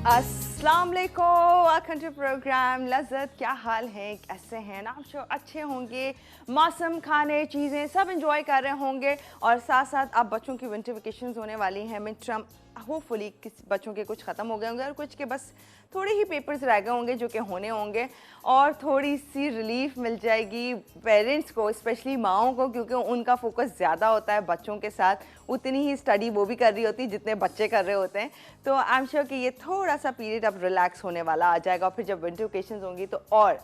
अस्सलाम वालेकुम, welcome to programme लज़्ज़त। क्या हाल है, कैसे हैं आप? शो अच्छे होंगे, मौसम, खाने, चीज़ें सब इंजॉय कर रहे होंगे और साथ साथ अब बच्चों की विंटर वेकेशंस होने वाली हैं। मिड टर्म होपफुली किस बच्चों के कुछ ख़त्म हो गए होंगे और कुछ के बस थोड़े ही पेपर्स रह गए होंगे जो कि होने होंगे और थोड़ी सी रिलीफ मिल जाएगी पेरेंट्स को, स्पेशली माओं को, क्योंकि उनका फोकस ज़्यादा होता है बच्चों के साथ। उतनी ही स्टडी वो भी कर रही होती है जितने बच्चे कर रहे होते हैं। तो आई एम श्योर कि ये थोड़ा सा पीरियड अब रिलैक्स होने वाला आ जाएगा और फिर जब विंटर वेकेशंस होंगी तो और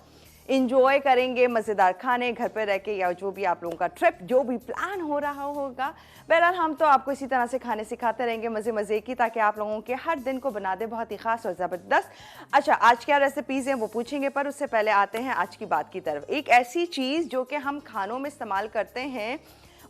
इंजॉय करेंगे, मज़ेदार खाने घर पे रह के या जो भी आप लोगों का ट्रिप जो भी प्लान हो रहा होगा। बहरहाल हम तो आपको इसी तरह से खाने सिखाते रहेंगे मज़े मज़े की, ताकि आप लोगों के हर दिन को बना दे बहुत ही ख़ास और ज़बरदस्त। अच्छा, आज क्या रेसिपीज़ हैं वो पूछेंगे, पर उससे पहले आते हैं आज की बात की तरफ। एक ऐसी चीज़ जो कि हम खानों में इस्तेमाल करते हैं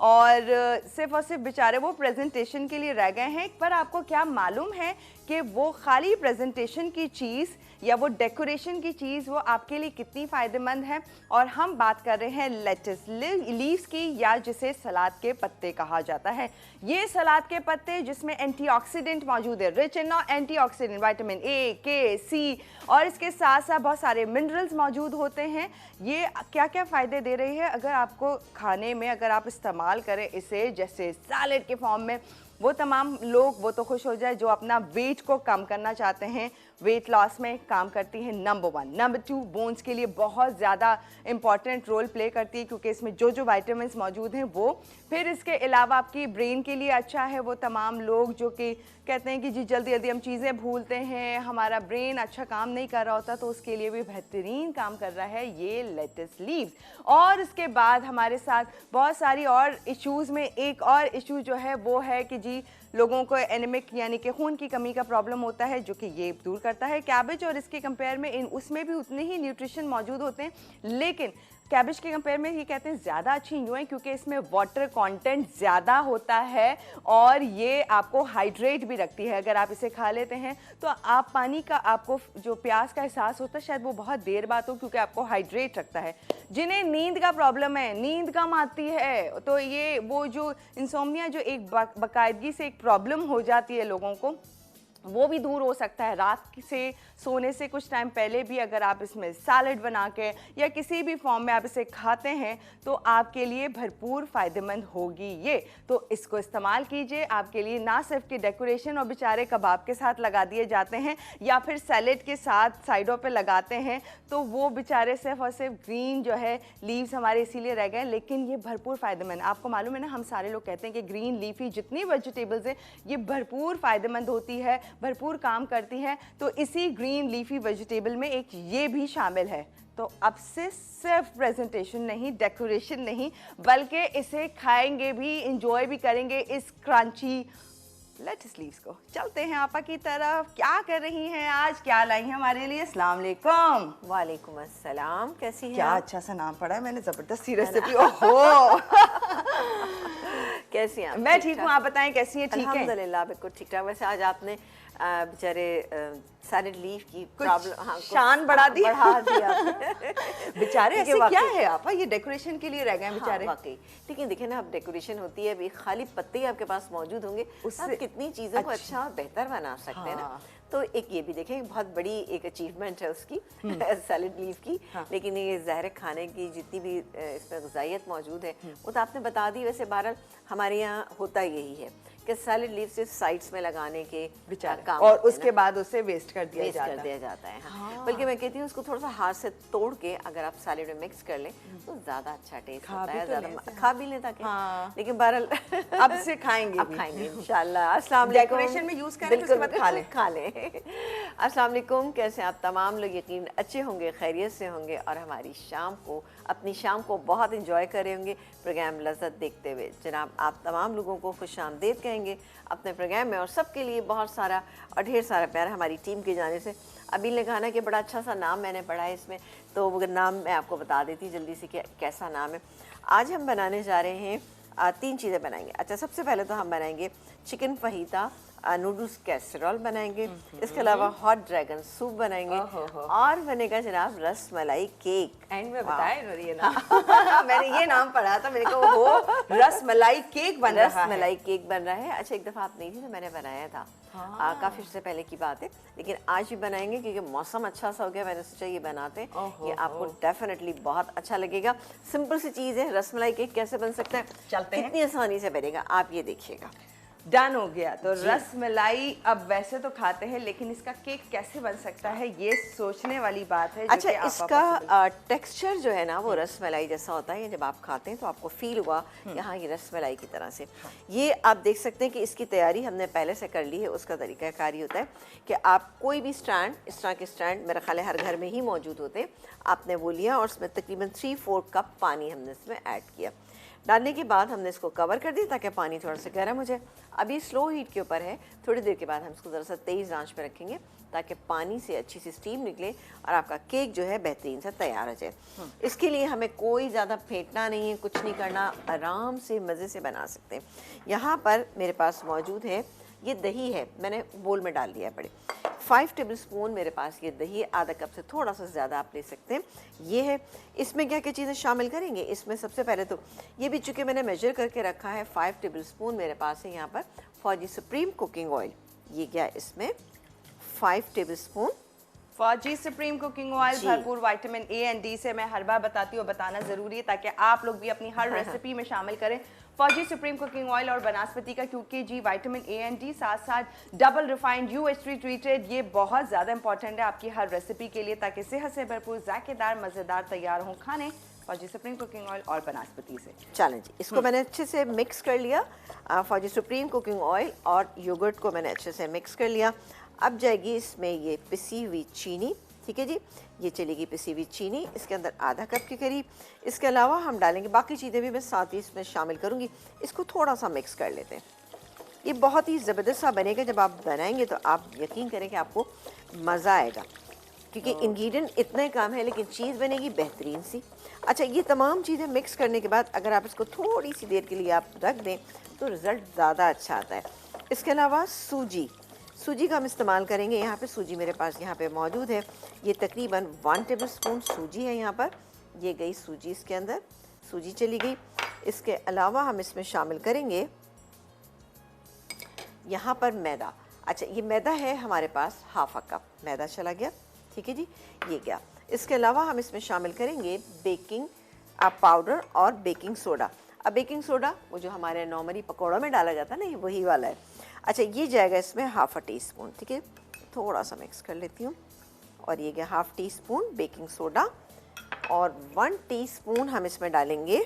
और सिर्फ बेचारे वो प्रेजेंटेशन के लिए रह गए हैं, पर आपको क्या मालूम है कि वो खाली प्रेजेंटेशन की चीज़ या वो डेकोरेशन की चीज़ वो आपके लिए कितनी फ़ायदेमंद है। और हम बात कर रहे हैं लेट्स लीव्स की, या जिसे सलाद के पत्ते कहा जाता है। ये सलाद के पत्ते जिसमें एंटीऑक्सीडेंट मौजूद है, rich in antioxidant, vitamin A, के, सी और इसके साथ साथ बहुत सारे मिनरल्स मौजूद होते हैं। ये क्या क्या फ़ायदे दे रही है अगर आपको खाने में अगर आप इस्तेमाल करें इसे, जैसे सैलेड के फॉर्म में। वो तमाम लोग वो तो खुश हो जाए जो अपना वेट को कम करना चाहते हैं, वेट लॉस में काम करती है। नंबर 1। नंबर 2, बोन्स के लिए बहुत ज़्यादा इंपॉर्टेंट रोल प्ले करती है क्योंकि इसमें जो जो विटामिन्स मौजूद हैं वो। फिर इसके अलावा आपकी ब्रेन के लिए अच्छा है। वो तमाम लोग जो कि कहते हैं कि जी जल्दी जल्दी हम चीज़ें भूलते हैं, हमारा ब्रेन अच्छा काम नहीं कर रहा होता, तो उसके लिए भी बेहतरीन काम कर रहा है ये लेट्स लीव्स। और इसके बाद हमारे साथ बहुत सारी और इश्यूज़ में एक और इशू जो है वो है कि जी लोगों को एनीमिक यानी कि खून की कमी का प्रॉब्लम होता है, जो कि ये दूर करता है कैबेज। और इसके कंपेयर में उसमें भी उतने ही न्यूट्रिशन मौजूद होते हैं, लेकिन कैबेज के कंपेयर में ये कहते हैं ज़्यादा अच्छी यूँ है क्योंकि इसमें वाटर कंटेंट ज़्यादा होता है और ये आपको हाइड्रेट भी रखती है। अगर आप इसे खा लेते हैं तो आप पानी का, आपको जो प्यास का एहसास होता है शायद वो बहुत देर बाद हो, क्योंकि आपको हाइड्रेट रखता है। जिन्हें नींद का प्रॉब्लम है, नींद कम आती है, तो ये वो जो इंसोम्निया जो एक बाकायदगी से एक प्रॉब्लम हो जाती है लोगों को, वो भी दूर हो सकता है। रात से सोने से कुछ टाइम पहले भी अगर आप इसमें सैलेड बना के या किसी भी फॉर्म में आप इसे खाते हैं तो आपके लिए भरपूर फ़ायदेमंद होगी ये। तो इसको इस्तेमाल कीजिए, आपके लिए ना सिर्फ कि डेकोरेशन और बेचारे कबाब के साथ लगा दिए जाते हैं या फिर सैलेड के साथ साइडों पे लगाते हैं, तो वो बेचारे सिर्फ और सिर्फ ग्रीन जो है लीव्स हमारे इसीलिए रह गए, लेकिन ये भरपूर फ़ायदेमंद। आपको मालूम है ना, हम सारे लोग कहते हैं कि ग्रीन लीफी जितनी वेजिटेबल्स हैं ये भरपूर फ़ायदेमंद होती है, भरपूर काम करती है। तो इसी ग्रीन लीफी वेजिटेबल में एक ये भी शामिल है। तो अब से सिर्फ प्रेजेंटेशन नहीं, डेकोरेशन नहीं, बल्कि इसे खाएंगे भी, इंजॉय भी करेंगे इस क्रंची लेट्स लीव्स को। चलते हैं आपा की तरफ। क्या कर रही हैं आज, क्या लाई हैं हमारे लिए? अस्सलाम वालेकुम। वालेकुम अस्सलाम, कैसी हैं? क्या अच्छा सा नाम पड़ा है मैंने, जबरदस्त सी रेसिपी। ओहो कैसी हैं? मैं ठीक हूँ, आप बताएं कैसी हैं? ठीक है अल्हम्दुलिल्लाह, बिल्कुल ठीक ठाक। वैसे आज आपने बेचारे सैलेड लीफ की प्रॉब्लम, हाँ, शान बढ़ा दी बेचारे ऐसे क्या है आपा, ये डेकोरेशन के लिए रह गए बेचारे। हाँ, वाकई। लेकिन देखिए ना, अब डेकोरेशन होती है, अभी खाली पत्ते ही आपके पास मौजूद होंगे, उससे कितनी चीज़ों को अच्छा और बेहतर बना सकते हैं ना। तो एक ये भी देखें, बहुत बड़ी एक अचीवमेंट है उसकी सैलेड लीफ की। लेकिन ये ज़ाहिर खाने की जितनी भी इसमें ग़िज़ाइयत मौजूद है वो तो आपने बता दी। वैसे बहरहाल हमारे यहाँ होता यही है कि सैलेड लीफ से साइड्स में लगाने के काम, और उसके बाद उसे वेस्ट कर दिया जाता है। हाँ। बल्कि मैं कहती हूँ उसको थोड़ा सा हाथ से तोड़ के अगर आप सैलेड में मिक्स कर लें तो ज़्यादा अच्छा टेस्ट होता है, ज़्यादा खा भी लें ताकि। हाँ। लेकिन बहरहाल अब से खाएंगे, अब खाएंगे इंशाल्लाह। अस्सलाम वालेकुम। डेकोरेशन में यूज़ करें, उसके बाद खा लें। अस्सलाम वालेकुम, कैसे आप तमाम लोग? यकीन अच्छे होंगे, खैरियत से होंगे और हमारी अपनी शाम को बहुत इंजॉय कर रहे होंगे प्रोग्राम लज़्ज़त देखते हुए। जनाब, आप तमाम लोगों को खुशामदीद कहेंगे अपने प्रोग्राम में और सबके लिए बहुत सारा और ढेर सारा प्यार हमारी टीम की जाने से। अभी ने कहा ना कि बड़ा अच्छा सा नाम मैंने पढ़ा है इसमें, तो वो नाम मैं आपको बता देती जल्दी से कि कैसा नाम है। आज हम बनाने जा रहे हैं 3 चीज़ें बनाएंगे। अच्छा, सबसे पहले तो हम बनाएंगे चिकन फहीता, नूडल्स कैसरॉल बनाएंगे, इसके अलावा हॉट ड्रैगन सूप बनाएंगे और बनेगा जनाब रस मलाई केक। एंड में बताया ये नाम मैंने ये नाम पढ़ा था, मेरे को वो रस मलाई केक बन रहा है। रस मलाई केक बन रहा है। अच्छा, एक दफ़ा आप नहीं थी तो मैंने बनाया था, काफ़ी से पहले की बात है, लेकिन आज भी बनाएंगे क्योंकि मौसम अच्छा सा हो गया, मैंने सोचा ये बनाते हैं, ये आपको डेफिनेटली बहुत अच्छा लगेगा। सिंपल सी चीज़ है, रसमलाई केक कैसे बन सकता है, चलते हैं। कितनी आसानी से बनेगा, आप ये देखिएगा। डन हो गया। तो रसमलाई अब वैसे तो खाते हैं, लेकिन इसका केक कैसे बन सकता है ये सोचने वाली बात है। अच्छा, इसका टेक्सचर जो है ना वो रसमलाई जैसा होता है, जब आप खाते हैं तो आपको फील हुआ कि हाँ ये रसमलाई की तरह से। ये आप देख सकते हैं कि इसकी तैयारी हमने पहले से कर ली है। उसका तरीकाकार ये होता है कि आप कोई भी स्टैंड, इस तरह के स्टैंड मेरा ख्याल है हर घर में ही मौजूद होते हैं, आपने वो लिया और उसमें तकरीबन 3/4 कप पानी हमने इसमें ऐड किया। डालने के बाद हमने इसको कवर कर दिया ताकि पानी थोड़ा सा गर्म हो जाए। अभी स्लो हीट के ऊपर है, थोड़ी देर के बाद हम इसको ज़रा सा तेज़ आंच पे रखेंगे ताकि पानी से अच्छी सी स्टीम निकले और आपका केक जो है बेहतरीन सा तैयार हो जाए। इसके लिए हमें कोई ज़्यादा फेंटना नहीं है, कुछ नहीं करना, आराम से मज़े से बना सकते हैं। यहाँ पर मेरे पास मौजूद है ये दही है, मैंने बोल में डाल दिया है बड़े 5 टेबलस्पून मेरे पास ये दही, आधा कप से थोड़ा सा ज़्यादा आप ले सकते हैं। ये है, इसमें क्या क्या चीज़ें शामिल करेंगे, इसमें सबसे पहले तो ये भी चूँकि मैंने मेजर करके रखा है 5 टेबलस्पून मेरे पास है यहाँ पर फौजी सुप्रीम कुकिंग ऑयल। ये क्या इसमें 5 टेबलस्पून फौजी सुप्रीम कुकिंग ऑयल, भरपूर विटामिन ए एंड डी से। मैं हर बार बताती हूँ, बताना ज़रूरी है ताकि आप लोग भी अपनी हर रेसिपी में शामिल करें फौजी सुप्रीम कुकिंग ऑयल और बनास्पति का, क्योंकि जी विटामिन ए एंड डी साथ साथ डबल रिफाइंड UH3 ट्रीटेड, ये बहुत ज़्यादा इंपॉर्टेंट है आपकी हर रेसिपी के लिए ताकि सेहत से भरपूर जायकेदार मज़ेदार तैयार हों खाने फौजी सुप्रीम कुकिंग ऑयल और बनास्पति से। चलें जी, इसको मैंने अच्छे से मिक्स कर लिया। फौजी सुप्रीम कुकिंग ऑयल और योगर्ट को मैंने अच्छे से मिक्स कर लिया। अब जाएगी इसमें ये पिसी हुई चीनी, ठीक है जी, ये चलेगी पिसी हुई चीनी, इसके अंदर आधा कप के करीब। इसके अलावा हम डालेंगे बाकी चीज़ें भी मैं साथ ही इसमें शामिल करूँगी। इसको थोड़ा सा मिक्स कर लेते हैं। ये बहुत ही ज़बरदस्त सा बनेगा, जब आप बनाएंगे तो आप यकीन करें कि आपको मज़ा आएगा, क्योंकि इंग्रेडिएंट इतने कम है लेकिन चीज़ बनेगी बेहतरीन सी। अच्छा, ये तमाम चीज़ें मिक्स करने के बाद अगर आप इसको थोड़ी सी देर के लिए आप रख दें तो रिज़ल्ट ज़्यादा अच्छा आता है। इसके अलावा सूजी का हम इस्तेमाल करेंगे। यहाँ पे सूजी मेरे पास यहाँ पे मौजूद है, ये तकरीबन 1 टेबलस्पून सूजी है यहाँ पर। ये गई सूजी, इसके अंदर सूजी चली गई। इसके अलावा हम इसमें शामिल करेंगे यहाँ पर मैदा। अच्छा, ये मैदा है हमारे पास हाफ अ कप मैदा चला गया, ठीक है जी, ये गया। इसके अलावा हम इसमें शामिल करेंगे बेकिंग पाउडर और बेकिंग सोडा। अब बेकिंग सोडा वो जो हमारे नॉर्मली पकौड़ों में डाला जाता है ना, ये वही वाला है। अच्छा, ये जाएगा इसमें हाफ अ टीस्पून, ठीक है, थोड़ा सा मिक्स कर लेती हूँ। और ये गया half tea spoon baking soda और 1 टीस्पून हम इसमें डालेंगे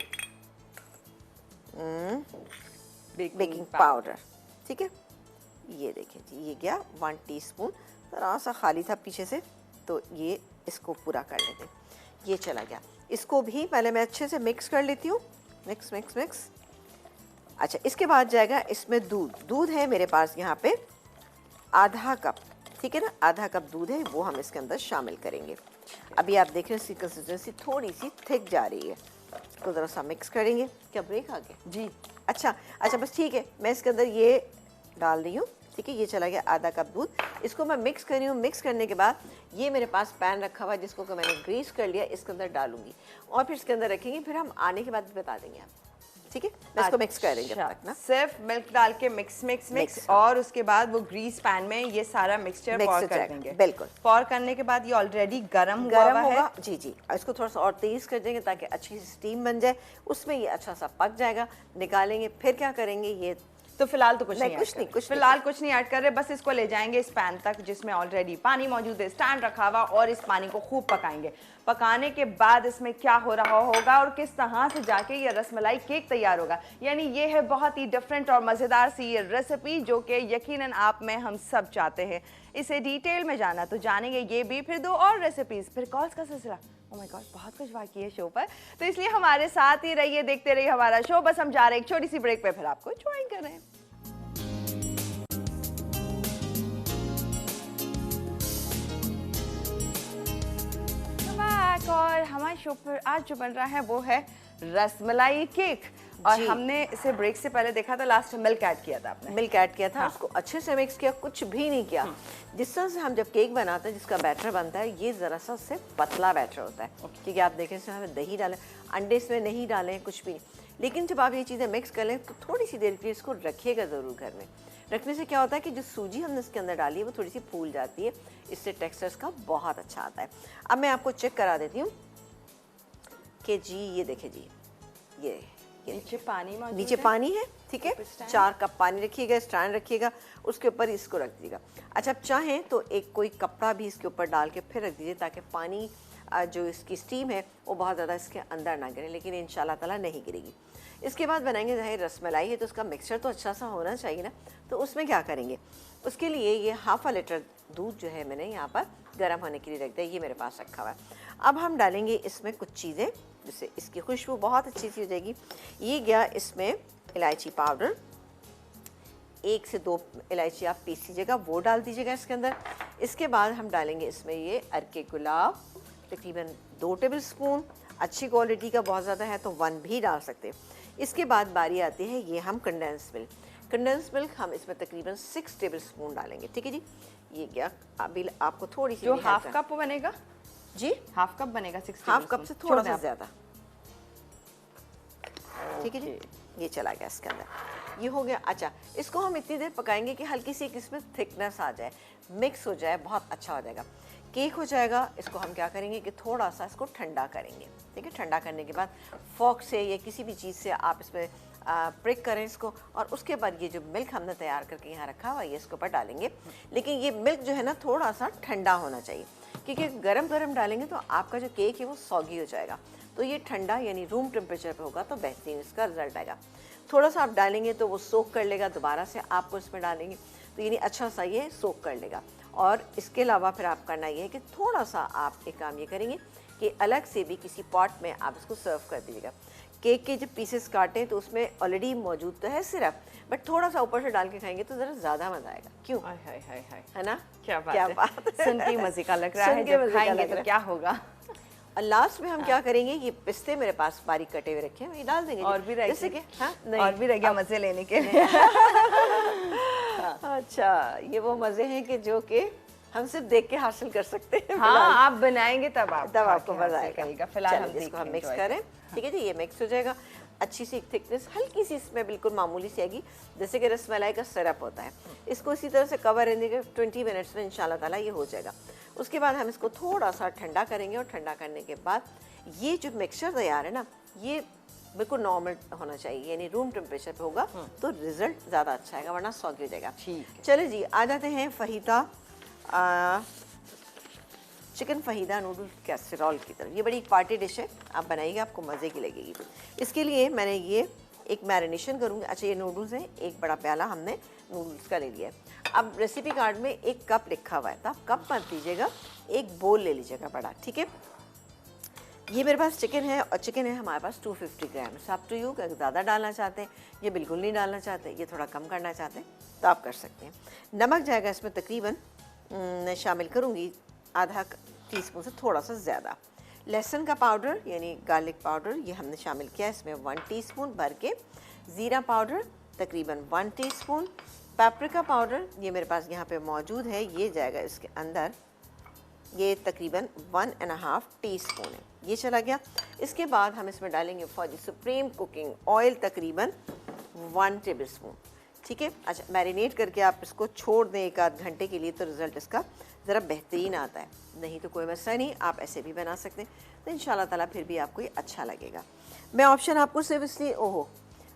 बेकिंग पाउडर, ठीक है। ये देखिए जी, ये गया 1 टीस्पून, थोड़ा सा खाली था पीछे से, तो ये इसको पूरा कर लेते हैं। ये चला गया, इसको भी पहले मैं अच्छे से मिक्स कर लेती हूँ, मिक्स मिक्स मिक्स। अच्छा, इसके बाद जाएगा इसमें दूध है मेरे पास यहाँ पे आधा कप, ठीक है ना, आधा कप दूध है, वो हम इसके अंदर शामिल करेंगे। अभी आप देख रहे हैं इसकी कंसिस्टेंसी थोड़ी सी थिक जा रही है, इसको ज़रा सा मिक्स करेंगे। क्या ब्रेक आ गया जी? अच्छा, बस ठीक है, मैं इसके अंदर ये डाल रही हूँ, ठीक है। ये चला गया आधा कप दूध, इसको मैं मिक्स कर रही हूँ। मिक्स करने के बाद ये मेरे पास पैन रखा हुआ है जिसको कि मैंने ग्रीस कर लिया, इसके अंदर डालूंगी और फिर इसके अंदर रखेंगे, फिर हम आने के बाद भी बता देंगे आप, ठीक है। मैं इसको मिक्स करेंगे जब तक ना, सिर्फ मिल्क डाल के मिक्स और उसके बाद वो ग्रीस पैन में ये सारा मिक्सचर पॉर कर देंगे। बिल्कुल, पॉर करने के बाद ये ऑलरेडी गरम हुआ है जी। इसको थोड़ा सा और तेज कर देंगे ताकि अच्छी सी स्टीम बन जाए, उसमें ये अच्छा सा पक जाएगा। निकालेंगे, फिर क्या करेंगे, ये तो फिलहाल तो कुछ नहीं ऐड कर रहे, बस इसको ले जाएंगे इस पैन तक जिसमें ऑलरेडी पानी मौजूद है, स्टैंड रखा हुआ, और इस पानी को खूब पकाएंगे। पकाने के बाद इसमें क्या हो रहा होगा और किस तरह से जाके ये रसमलाई केक तैयार होगा, यानी ये है बहुत ही डिफरेंट और मज़ेदार सी ये रेसिपी जो कि यकीनन आप में हम सब चाहते हैं। इसे डिटेल में जाना तो जानेंगे ये भी, फिर 2 और रेसिपीज, फिर कॉल्स का सिलसिला। ओह माय गॉड, बहुत कुछ बाकी है शो पर, तो इसलिए हमारे साथ ही रहिए, देखते रहिए हमारा शो। बस हम जा रहे हैं एक छोटी सी ब्रेक पे, फिर आपको ज्वाइन कर रहे हैं। और हमारे शो पर आज जो बन रहा है वो है रसमलाई केक, और हमने इसे ब्रेक से पहले देखा था, लास्ट में मिल्क ऐड किया था आपने। मिल्क ऐड किया था, हाँ। उसको अच्छे से मिक्स किया, कुछ भी नहीं किया। जिस तरह से हम जब केक बनाते हैं, जिसका बैटर बनता है, ये ज़रा सा उससे पतला बैटर होता है, क्योंकि आप देखें इसमें हमें दही डालें, अंडे इसमें नहीं डालें, कुछ भी नहीं। लेकिन जब आप ये चीज़ें मिक्स कर लें तो थोड़ी सी देर के लिए इसको रखिएगा ज़रूर घर में। रखने से क्या होता है कि जो सूजी हमने इसके अंदर डाली है वो थोड़ी सी फूल जाती है, इससे टेक्सचर्स का बहुत अच्छा आता है। अब मैं आपको चेक करा देती हूँ कि जी ये देखे जी, ये नीचे पानी मौजूद नीचे पानी है, ठीक है। 4 कप पानी रखिएगा, स्टैंड रखिएगा, उसके ऊपर इसको रख दीजिएगा। अच्छा, आप चाहें तो एक कोई कपड़ा भी इसके ऊपर डाल के फिर रख दीजिए ताकि पानी जो इसकी स्टीम है वो बहुत ज़्यादा इसके अंदर ना गिरे, लेकिन इंशाल्लाह ताला नहीं गिरेगी। इसके बाद बनाएंगे जाहिर रसमलाई है तो उसका मिक्सचर तो अच्छा सा होना चाहिए ना, तो उसमें क्या करेंगे, उसके लिए ये ½ लीटर दूध जो है मैंने यहाँ पर गर्म होने के लिए रख दिया, ये मेरे पास रखा हुआ है। अब हम डालेंगे इसमें कुछ चीज़ें जिससे इसकी खुशबू बहुत अच्छी सी हो जाएगी। ये गया इसमें इलायची पाउडर, 1 से 2 इलायची आप पीस लीजिएगा, वो डाल दीजिएगा इसके अंदर। इसके बाद हम डालेंगे इसमें ये अरके गुलाब, तकरीबन 2 टेबल स्पून, अच्छी क्वालिटी का बहुत ज़्यादा है तो 1 भी डाल सकते हैं। इसके बाद बारी आती है ये हम कंडेंस मिल्क, कंडेंस मिल्क हम इसमें तकरीबन 6 टेबल स्पून डालेंगे, ठीक है जी। ये क्या अभी आपको थोड़ी सी जो ½ कप बनेगा जी, ½ कप बनेगा, 6 ½ कप से थोड़ा सा ज़्यादा, ठीक है जी। ये चला गया इसके अंदर, ये हो गया। अच्छा, इसको हम इतनी देर पकाएंगे कि हल्की सी इसमें थिकनेस आ जाए, मिक्स हो जाए, बहुत अच्छा हो जाएगा, केक हो जाएगा। इसको हम क्या करेंगे कि थोड़ा सा इसको ठंडा करेंगे, ठीक है। ठंडा करने के बाद फोक से या किसी भी चीज़ से आप इसमें प्रिक करें इसको, और उसके बाद ये जो मिल्क हमने तैयार करके यहाँ रखा हुआ है ये इसके ऊपर डालेंगे। लेकिन ये मिल्क जो है ना थोड़ा सा ठंडा होना चाहिए, क्योंकि गरम गरम डालेंगे तो आपका जो केक है वो सॉगी हो जाएगा। तो ये ठंडा यानी रूम टेम्परेचर पे होगा तो बेहतरीन इसका रिजल्ट आएगा। थोड़ा सा आप डालेंगे तो वो सोक कर लेगा, दोबारा से आपको इसमें डालेंगे तो यानी अच्छा सा ये सोक कर लेगा। और इसके अलावा फिर आप करना ये है कि थोड़ा सा आप एक काम ये करेंगे कि अलग से भी किसी पॉट में आप इसको सर्व कर दीजिएगा। केक के जब पीसेस काटें तो उसमें ऑलरेडी मौजूद तो है सिरप, बट थोड़ा सा ऊपर से डाल के खाएंगे तो ज़रा ज़्यादा मज़ा आएगा। क्यों? हाय हाय हाय हाय, है ना? क्या क्या बात है। सुन के मज़े का लग रहा है, जब खाएंगे तो क्या होगा। और लास्ट में हम क्या करेंगे, ये पिस्ते मेरे पास बारीक कटे हुए रखे हैं, ये डाल देंगे। और भी रह जैसे कि और भी रह गया मज़े लेने के लिए। अच्छा, ये वो मज़े हैं कि जो कि हम सिर्फ देख के हासिल कर सकते हैं। हाँ, आप बनाएंगे तब आपको मजा आएगा। फिलहाल हम इसको हम मिक्स करें, ठीक है जी। ये मिक्स हो जाएगा, अच्छी सी एक थिकनेस हल्की सी इसमें बिल्कुल मामूली सी आएगी, जैसे कि रसमलाई का सिरप होता है। इसको इसी तरह से कवर रहने के 20 मिनट्स में इंशाल्लाह ताला ये हो जाएगा। उसके बाद हम इसको थोड़ा सा ठंडा करेंगे, और ठंडा करने के बाद ये जो मिक्सचर तैयार है ना, ये बिल्कुल नॉर्मल होना चाहिए, यानी रूम टेम्परेचर पे होगा तो रिजल्ट ज़्यादा अच्छा आएगा, वरना सॉगी हो जाएगा। ठीक है, चले जी, आ जाते हैं फहीदा चिकन फहीदा नूडल कैसरोल की तरफ। ये बड़ी पार्टी डिश है, आप बनाइएगा, आपको मज़े की लगेगी। इसके लिए मैंने ये एक मैरिनेशन करूँगी। अच्छा, ये नूडल्स हैं, 1 बड़ा प्याला हमने नूडल्स का ले लिया है। अब रेसिपी कार्ड में 1 कप लिखा हुआ है, तो आप कप मत लीजिएगा, 1 बोल ले लीजिएगा बड़ा, ठीक है। ये मेरे पास चिकन है, और चिकन है हमारे पास 250 ग्राम। अप टू यू, अगर ज़्यादा डालना चाहते हैं, ये बिल्कुल नहीं डालना चाहते, ये थोड़ा कम करना चाहते हैं तो आप कर सकते हैं। नमक जाएगा इसमें तकरीबन मैं शामिल करूँगी ½ टीस्पून से थोड़ा सा ज़्यादा। लहसुन का पाउडर यानी गार्लिक पाउडर ये हमने शामिल किया, इसमें 1 टीस्पून भर के। ज़ीरा पाउडर तकरीबन 1 टीस्पून। पेपरिका पाउडर ये मेरे पास यहाँ पे मौजूद है, ये जाएगा इसके अंदर, ये तकरीबन 1½ टीस्पून है, ये चला गया। इसके बाद हम इसमें डालेंगे for the supreme cooking oil तकरीबन 1 टेबल स्पून, ठीक है। अच्छा, मैरिनेट करके आप इसको छोड़ दें 1 आध घंटे के लिए तो रिज़ल्ट इसका ज़रा बेहतरीन आता है, नहीं तो कोई मसला नहीं, आप ऐसे भी बना सकते हैं, तो इंशाल्लाह ताला फिर भी आपको ये अच्छा लगेगा। मैं ऑप्शन आपको सिर्फ इसलिए, ओहो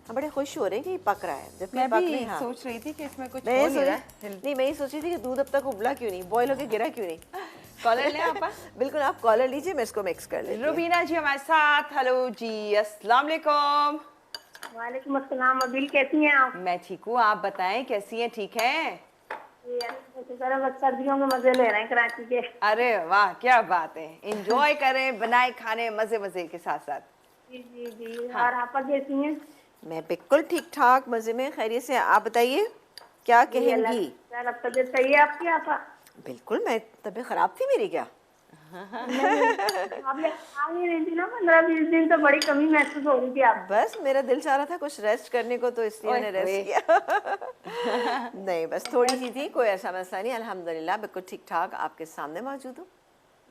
हम बड़े खुश हो रहे हैं कि ये पक रहा है, जब मैं पक भी नहीं। हाँ, सोच रही थी कि इसमें कुछ मैं हो नहीं रहा है। नहीं, मैं ये सोच रही थी कि दूध अब तक उबला क्यों नहीं, बॉयल होकर गिरा क्यों नहीं। कॉलर लें आप? बिल्कुल, आप कॉलर लीजिए, मैं इसको मिक्स कर लेती हूँ। रुबीना जी हमारे साथ, हेलो जी, अस्सलाम वालेकुम। वालेकुम अस्सलाम। अबील कैसी हैं आप? मैं ठीक हूँ, आप बताएं कैसी हैं? ठीक हैं? बस सर्दियों में मजे ले रहे हैं कराची के। अरे वाह, क्या बात है, एंजॉय करें, बनाए खाने मजे मजे के साथ साथ। जी जी जी। और आप कैसी हैं? मैं बिल्कुल ठीक ठाक, मजे में, खैरियत से। आप बताइए क्या कहेंगी? तबीयत सही है आपकी? आपा बिल्कुल, मैं तबीयत खराब थी मेरी क्या? आप आ नहीं रही थी ना 15-20 दिन, तो बड़ी कमी महसूस हो रही थी आप। बस मेरा दिल चाह रहा था कुछ रेस्ट करने को, तो इसलिए मैंने रेस्ट किया। नहीं, बस थोड़ी सी थी, कोई ऐसा मसला नहीं, अल्हम्दुलिल्लाह बिल्कुल ठीक ठाक आपके सामने मौजूद हूँ।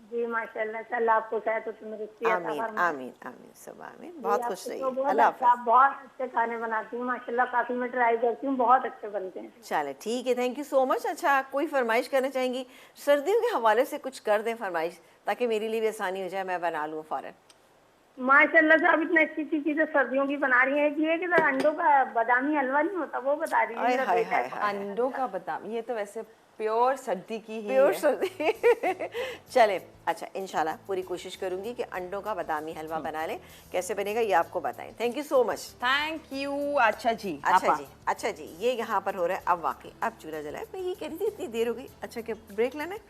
जी माशाल्लाह, अल्लाह आपको सेहत और तंदुरुस्ती अता आमीन फरमाए। आमीन आमीन सब आमीन। बहुत जी, खुश आपको रहिए, तो बहुत अल्लाह अच्छा, हाफ़िज़। आप बहुत अच्छे खाने बनाती हैं माशाल्लाह, काफी मैं ट्राई करती हूँ, बहुत अच्छे बनते हैं। चले ठीक है, थैंक यू सो मच। अच्छा, कोई फरमाइश करना चाहेंगी? सर्दियों के हवाले से कुछ कर दें फरमाइश, ताकि मेरे लिए भी आसानी हो जाए, मैं बना लूँ फ़ौरन। माशाल्लाह से आप इतनी अच्छी अच्छी चीजें सर्दियों की बना रही हैं। ये कि अंडों का बादामी हलवा नहीं होता, वो बता दीजिए, आय मेरा हाय बेटा हाय है। हाय, अंडों का बादाम, ये तो वैसे प्योर सर्दी की ही प्योर है। सर्दी। चले, अच्छा इंशाल्लाह पूरी कोशिश करूंगी कि अंडों का बादामी हलवा बना लें। कैसे बनेगा ये आपको बताएं। Thank you so much. Thank you. अच्छा जी, अच्छा आपा। जी, अच्छा जी, ये यहाँ पर हो रहा है अब वाकई। अब चूल्हा जलाए, मैं ये कह रही थी इतनी देर हो गई। अच्छा, क्या ब्रेक लेना है?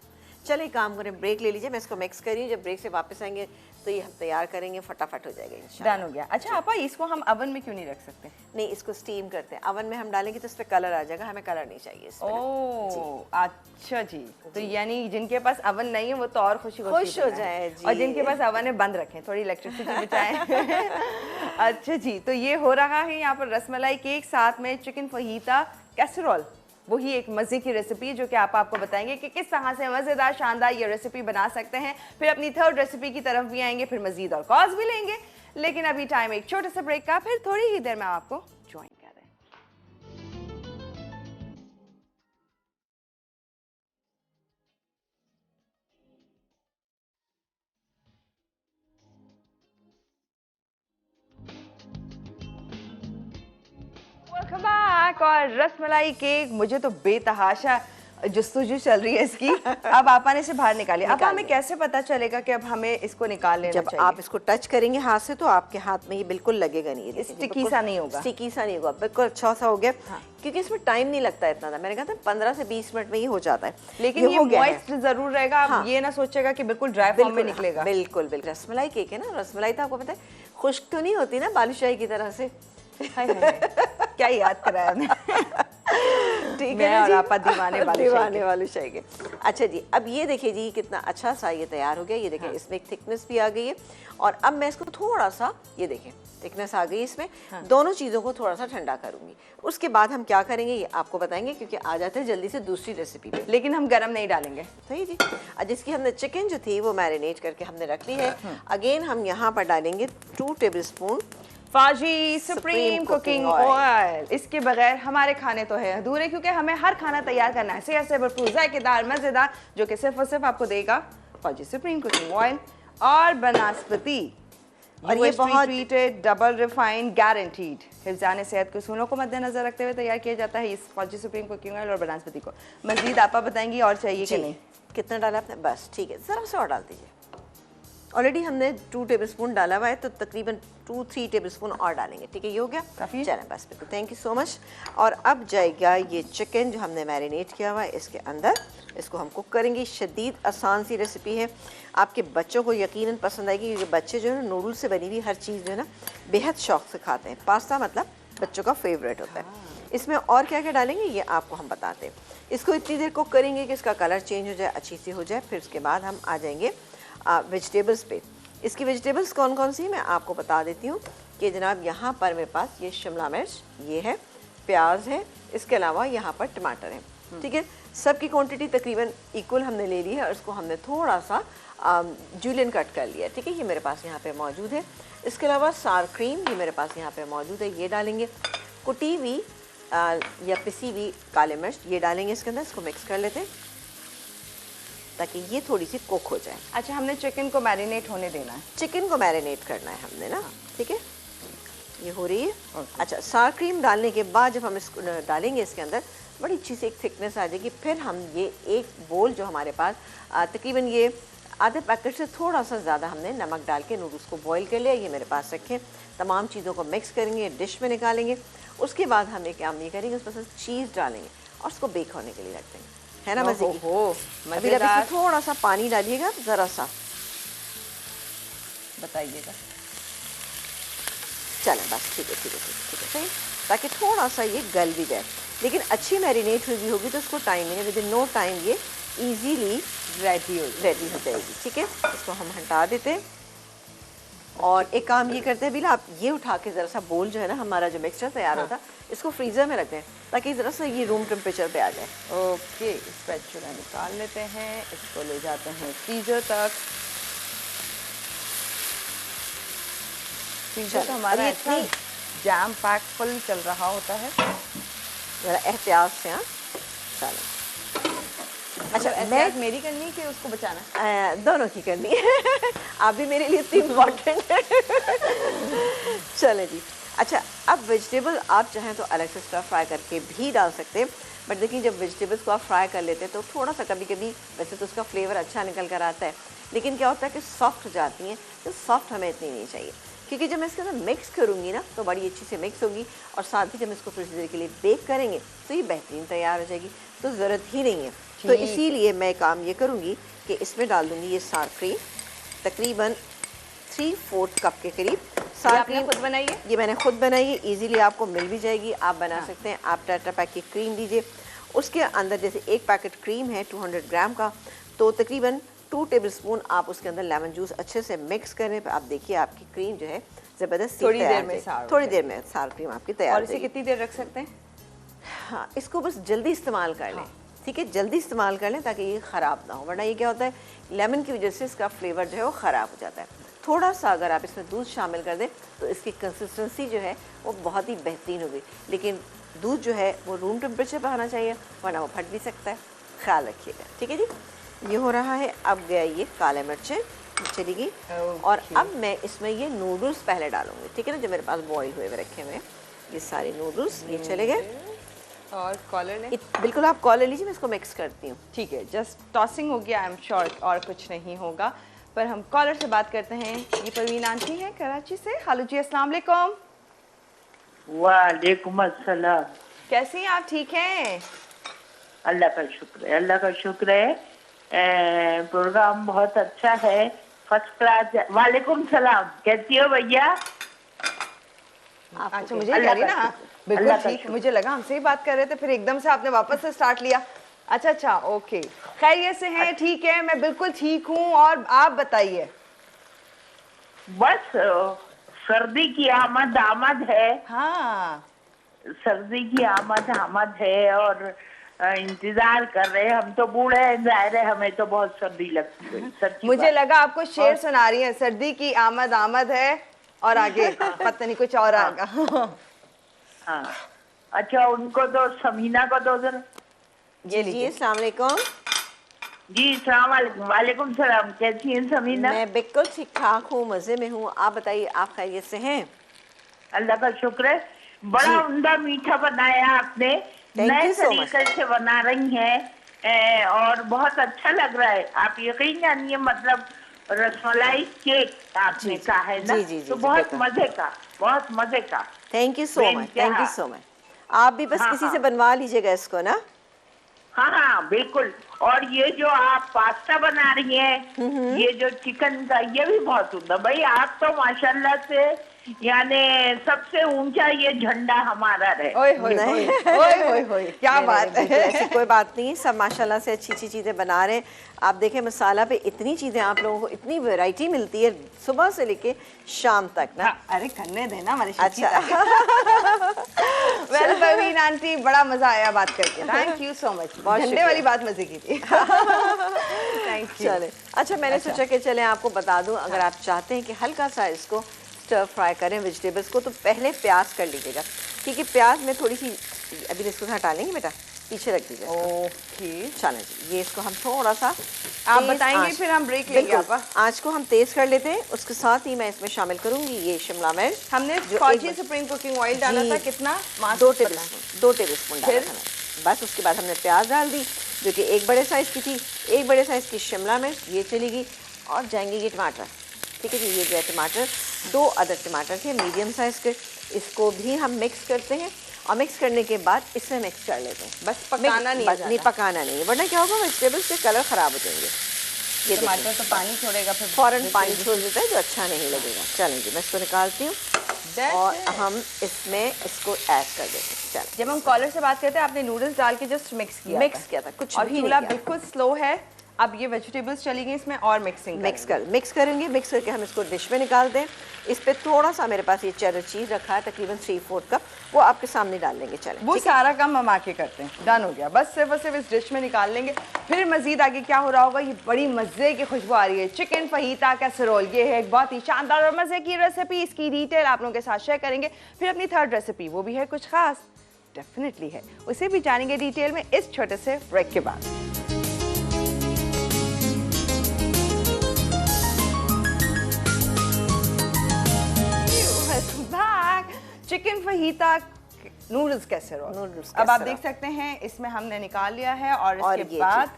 चले एक काम करें, ब्रेक ले लीजिए, मैं इसको मिक्स कर रही हूँ। जब ब्रेक से वापस आएंगे तो ये हम तैयार करेंगे, फटाफट हो जाएगा इंशाल्लाह। डन हो गया। अच्छा आपा, इसको हम अवन में क्यों नहीं रख सकते? नहीं, इसको स्टीम करते हैं। अवन में हम डालेंगे तो इस पर कलर आ जाएगा, हमें कलर नहीं चाहिए इसमें ना। ओह अच्छा जी, तो यानी जिनके पास अवन नहीं है वो तो और खुश खुश हो जाए जी। और जिनके पास अवन है बंद रखें, थोड़ी इलेक्ट्रिसिटी बचाएं। अच्छा जी, तो ये हो रहा है यहाँ पर रसमलाई केक, साथ में चिकन फहीता कैसरोल। वही एक मज़े की रेसिपी जो कि आपको बताएंगे कि किस तरह से मज़ेदार शानदार ये रेसिपी बना सकते हैं। फिर अपनी थर्ड रेसिपी की तरफ भी आएंगे, फिर मज़ीद और कॉज भी लेंगे। लेकिन अभी टाइम एक छोटे से ब्रेक का, फिर थोड़ी ही देर में आपको ज्वाइन कर रहे हैं। Welcome back. और रसमलाई केक, मुझे तो बेतहाशा जुस्तजू चल रही है इसकी। अब आपा ने इसे बाहर निकाली। अब हमें कैसे पता चलेगा कि अब हमें इसको निकाल लेना जब चाहिए? आप इसको टच करेंगे हाथ से तो आपके हाथ में ये बिल्कुल लगेगा नहीं। ये स्टिकी सा नहीं होगा। स्टिकी सा नहीं होगा, बिल्कुल अच्छा सा हो गया। हाँ। क्योंकि इसमें टाइम नहीं लगता इतना था, मैंने कहा था 15 से 20 मिनट में ही हो जाता है। लेकिन ये मॉइस्ट जरूर रहेगा। हाँ। आप ये ना सोचेगा कि बिल्कुल ड्राई फॉर्म में निकलेगा। बिल्कुल बिल्कुल। रसमलाई केक है ना, रसमलाई तो आपको पता है खुश्क तो नहीं होती ना बालूशाही की तरह से। क्या याद कराया ठीक है ना और जी? आपा दीवाने वाले शाही के। अच्छा जी, अब ये देखिए जी कितना अच्छा सा ये तैयार हो गया। ये देखें, इसमें एक थिकनेस भी आ गई है। और अब मैं इसको थोड़ा सा, ये देखें थिकनेस आ गई इसमें। दोनों चीज़ों को थोड़ा सा ठंडा करूंगी। उसके बाद हम क्या करेंगे ये आपको बताएंगे, क्योंकि आ जाते हैं जल्दी से दूसरी रेसिपी पे। लेकिन हम गरम नहीं डालेंगे। सही जी। जिसकी हमने चिकन जो थी वो मैरिनेट करके हमने रख ली है। अगेन हम यहाँ पर डालेंगे 2 टेबल स्पून फाजी सुप्रीम कुकिंग ऑयल। इसके बगैर हमारे खाने तो है अधूरे, क्योंकि हमें हर खाना तैयार करना है सेहत से भरपूर, जायकेदार, मजेदार, जो कि सिर्फ और सिर्फ आपको देगा फाजी सुप्रीम कुकिंग ऑयल और बनास्पति। और ये बहुत ट्रीटेड, डबल रिफाइंड, गारंटीड। हिफ्ज़ान सेहत के उसूलों को मद्देनजर रखते हुए तैयार किया जाता है इस फाजी सुप्रीम कुकिंग ऑयल और बनास्पति को। मजीद आपा बताएंगी और चाहिए कि नहीं? कितना डाला आपने? बस ठीक है, ज़रा सा और डाल दीजिए। ऑलरेडी हमने 2 टेबल स्पून डाला हुआ है, तो तकरीबन 2-3 टेबल स्पून और डालेंगे। ठीक है, ये हो गया काफ़ी। चलें बस बिल्कुल, थैंक यू सो मच। और अब जाएगा ये चिकन जो हमने मैरिनेट किया हुआ है इसके अंदर। इसको हम कुक करेंगे। शदीद आसान सी रेसिपी है, आपके बच्चों को यकीनन पसंद आएगी, क्योंकि बच्चे जो है ना नूडल्स से बनी हुई हर चीज़ जो है ना बेहद शौक से खाते हैं। पास्ता मतलब बच्चों का फेवरेट होता है। इसमें और क्या क्या डालेंगे ये आपको हम बताते हैं। इसको इतनी देर कुक करेंगे कि इसका कलर चेंज हो जाए, अच्छी सी हो जाए। फिर उसके बाद हम आ जाएंगे वेजिटेबल्स पे। इसकी वेजिटेबल्स कौन कौन सी मैं आपको बता देती हूँ कि जनाब यहाँ पर मेरे पास ये शिमला मिर्च, ये है प्याज है, इसके अलावा यहाँ पर टमाटर है। ठीक है, सबकी क्वांटिटी तकरीबन इक्वल हमने ले ली है और इसको हमने थोड़ा सा जूलियन कट कर लिया। ठीक है, ये मेरे पास यहाँ पे मौजूद है। इसके अलावा सार क्रीम भी मेरे पास यहाँ पे मौजूद है, ये डालेंगे। कुटी हुई या पिसी हुई काली मिर्च ये डालेंगे इसके अंदर। इसको मिक्स कर लेते हैं ताकि ये थोड़ी सी कुक हो जाए। अच्छा, हमने चिकन को मैरिनेट होने देना है। चिकन को मैरिनेट करना है हमने ना। ठीक है, ये हो रही है। अच्छा, सार क्रीम डालने के बाद जब हम इसको डालेंगे इसके अंदर बड़ी अच्छी सी एक थिकनेस आ जाएगी। फिर हम ये एक बोल जो हमारे पास तकरीबन ये आधे पैकेट से थोड़ा सा ज़्यादा हमने नमक डाल के नूडल्स को बॉईल कर लिया, ये मेरे पास रखें। तमाम चीज़ों को मिक्स करेंगे, डिश में निकालेंगे। उसके बाद हम एक काम ये करेंगे, उस पर चीज़ डालेंगे और उसको बेक होने के लिए रख देंगे। है ना मज़े की? अभी इसमें थोड़ा सा पानी डालिएगा, ज़रा सा बताइएगा। चलें बस, ठीक है ठीक है ठीक है, सही, ताकि थोड़ा सा ये गल भी जाए। लेकिन अच्छी मैरिनेट हुई भी होगी तो उसको टाइम नहीं, विद इन नो टाइम ये इजीली रेडी हो जाएगी। ठीक है, इसको हम हटा देते हैं और एक काम ये करते हैं बिला, आप ये उठा के ज़रा सा बोल जो है ना हमारा जो मिक्सचर तैयार होता है इसको फ्रीज़र में रख दें ताकि ज़रा सा ये रूम टेम्परेचर पे आ जाए। ओके, स्पैचुला निकाल लेते हैं, इसको ले जाते हैं फ्रीजर तक। फ्रीजर तो हमारा इतनी जैम पैक फुल चल रहा होता है। ज़रा एहतियात से। हाँ चलो, अच्छा मैं मेरी करनी है कि उसको बचाना? दोनों की करनी है आप भी मेरे लिए इतनी इम्पॉर्टेंट है चले जी। अच्छा, अब वेजिटेबल आप चाहें तो अलग से स्टर फ्राई करके भी डाल सकते हैं, बट देखिए जब वेजिटेबल्स को आप फ्राई कर लेते हैं तो थोड़ा सा कभी कभी वैसे तो उसका फ्लेवर अच्छा निकल कर आता है, लेकिन क्या होता है कि सॉफ्ट हो जाती हैं, तो सॉफ्ट हमें इतनी नहीं चाहिए, क्योंकि जब मैं इसके अंदर मिक्स करूँगी ना तो बड़ी अच्छी से मिक्स होगी, और साथ ही जब इसको थोड़ी सी देर के लिए बेक करेंगे तो ये बेहतरीन तैयार हो जाएगी, तो ज़रूरत ही नहीं है। तो इसीलिए मैं काम ये करूँगी कि इसमें डाल दूँगी ये सार क्रीम, तकरीबन 3/4 कप के करीब। सार क्रीम खुद बनाई है? ये मैंने खुद बनाई है, इजीली आपको मिल भी जाएगी, आप बना सकते हैं। आप टाटा पैक की क्रीम लीजिए, उसके अंदर जैसे एक पैकेट क्रीम है 200 ग्राम का, तो तकरीबन 2 टेबलस्पून आप उसके अंदर लेमन जूस अच्छे से मिक्स करें। आप देखिए आपकी क्रीम जो है ज़बरदस्त थोड़ी देर में सार क्रीम आपकी तैयार। और इसे कितनी देर रख सकते हैं? हाँ, इसको बस जल्दी इस्तेमाल कर लें, ठीक है, जल्दी इस्तेमाल कर लें ताकि ये ख़राब ना हो, वरना ये क्या होता है लेमन की वजह से इसका फ्लेवर जो है वो ख़राब हो जाता है। थोड़ा सा अगर आप इसमें दूध शामिल कर दें तो इसकी कंसिस्टेंसी जो है वो बहुत ही बेहतरीन होगी, लेकिन दूध जो है वो रूम टेम्परेचर पर आना चाहिए, वरना वो फट भी सकता है, ख्याल रखिएगा, ठीक है जी। ये हो रहा है, अब गया ये काले मिर्चें चली गई, और अब मैं इसमें ये नूडल्स पहले डालूंगी, ठीक है ना, जो मेरे पास बॉईल हुए रखे हुए हैं ये सारे नूडल्स, ये चले गए। और कॉलर ने बिल्कुल आप कॉलर लीजिए, मैं इसको मिक्स करती हूँ। ठीक है, जस्ट टॉसिंग हो गया, आई एम श्योर और कुछ नहीं होगा, पर हम कॉलर से बात करते हैं। ये परवीन आंटी हैं कराची से। हेलो जी, अस्सलाम वालेकुम। वालेकुम अस्सलाम। कैसी हैं आप? ठीक हैं? अल्लाह का शुक्र है, अल्लाह का शुक्र है। प्रोग्राम बहुत अच्छा है, फर्स्ट क्लास। वालेकुम सलाम, कैसी हो भैया? अच्छा, मुझे कह रही ना, बिल्कुल ठीक। मुझे लगा हमसे ही बात कर रहे थे, फिर एकदम से आपने वापस से स्टार्ट लिया। अच्छा, ओके, खैरियत से हैं? ठीक है, मैं बिल्कुल ठीक हूँ। और आप बताइए। बस सर्दी की आमद है। हाँ, सर्दी की आमद है, और इंतजार कर रहे हैं। हम तो बूढ़े हैं, जाहिर है हमें तो बहुत सर्दी लगती है, सच्ची मुझे बात। लगा आपको शेर सुना रही है, सर्दी की आमद है, और आगे पता नहीं कुछ और आएगा। हाँ, अच्छा, उनको तो समीना को तो जरा। ये लीजिए। अस्सलाम वालेकुम। जी सलाम वालेकुम। वालेकुम सलाम, कैसी हैं समीना? मैं बिल्कुल ठीक ठाक हूँ, मज़े में हूँ, आप बताइए, आप खैरियत से हैं? अल्लाह का शुक्र है। बड़ा उम्दा मीठा बनाया आपने, नए तरीके से बना रही हैं, और बहुत अच्छा लग रहा है। आप यकीन जानिए, मतलब रसमलाई केक आपने कहा है ना, तो बहुत मजे का। Thank you so much, thank you so much. आप भी बस किसी से बनवा लीजिएगा इसको ना। हाँ, बिल्कुल। और ये जो आप पास्ता बना रही हैं, ये जो चिकन का, ये भी बहुत सुंदर। भाई आप तो माशाल्लाह से, यानी सबसे ऊंचा ये झंडा हमारा रहे। ओए, क्या बात है। ऐसी कोई बात नहीं है, सब माशाल्लाह से अच्छी चीज़ें बना रहे हैं। आप देखें मसाला पे इतनी चीज़ें, आप लोगों को इतनी वैरायटी मिलती है सुबह से लेके शाम तक ना। अरे करने देना हमारे। अच्छा वेल परवीन आंटी, बड़ा मजा आया बात करके, थैंक यू सो मच। झंडे वाली बात मजे की थी। Thank you. चले, अच्छा, मैंने सोचा कि चले आपको बता दूं, अगर आप चाहते हैं कि हल्का सा इसको स्टर फ्राई करें वेजिटेबल्स को, तो पहले प्याज कर लीजिएगा, क्योंकि प्याज में थोड़ी सी, अभी इसको हटा लेंगे बेटा, पीछे रख दीजिए। ओके, चलें जी, ये इसको हम थोड़ा सा आप बताएंगे, फिर हम ब्रेक लेंगे। आपा आज को हम तेज कर लेते हैं। उसके साथ ही मैं इसमें शामिल करूंगी ये शिमला मिर्च। हमने कॉची सुप्रीम कुकिंग ऑयल डाला था, कितना? 2 टेबलस्पून डाला था। बस उसके बाद हमने प्याज डाल दी, जो कि एक बड़े साइज़ की थी, एक बड़े साइज़ की शिमला मिर्च ये चलेगी, और जाएंगे ये टमाटर, ठीक है जी। ये जो है टमाटर, 2 अदर टमाटर थे मीडियम साइज़ के, इसको भी हम मिक्स करते हैं, और मिक्स करने के बाद इसमें मिक्स कर लेते हैं। बस पकाना नहीं, पकाना नहीं है, वरना क्या होगा वेजिटेबल्स के कलर ख़राब हो जाएंगे। ये टमाटर तो पानी छोड़ेगा, फिर फ़ौरन पानी छोड़ देता है, जो अच्छा नहीं लगेगा। चलें जी, मैं इसको निकालती हूँ, और हम इसमें इसको ऐड कर देते हैं। चलें, जब हम कॉलर से बात करते हैं, आपने नूडल्स डाल के जस्ट मिक्स किया था, कुछ और भी चूल्हा नहीं बिल्कुल स्लो है, अब ये वेजिटेबल्स चली गई इसमें और मिक्स करेंगे। मिक्स करके हम इसको डिश में निकाल दें। इस पे थोड़ा सा मेरे पास ये चेडर चीज़ रखा है, तकरीबन 3/4 कप, वो आपके सामने डाल लेंगे। चलें, वो सारा काम हम आके करते हैं। डन हो गया, बस सिर्फ और सिर्फ इस डिश में निकाल लेंगे। फिर मजीद आगे क्या हो रहा होगा, ये बड़ी मज़े की खुशबू आ रही है। चिकन फहीता कैसरोल, ये है एक बहुत ही शानदार और मज़े की रेसिपी। इसकी डिटेल आप लोगों के साथ शेयर करेंगे। फिर अपनी थर्ड रेसिपी, वो भी है कुछ खास, डेफिनेटली है, उसे भी जानेंगे डिटेल में इस छोटे से ब्रेक के बाद। Chicken fajita noodles casserole. अब आप देख सकते हैं इसमें हमने निकाल लिया है और इसके बाद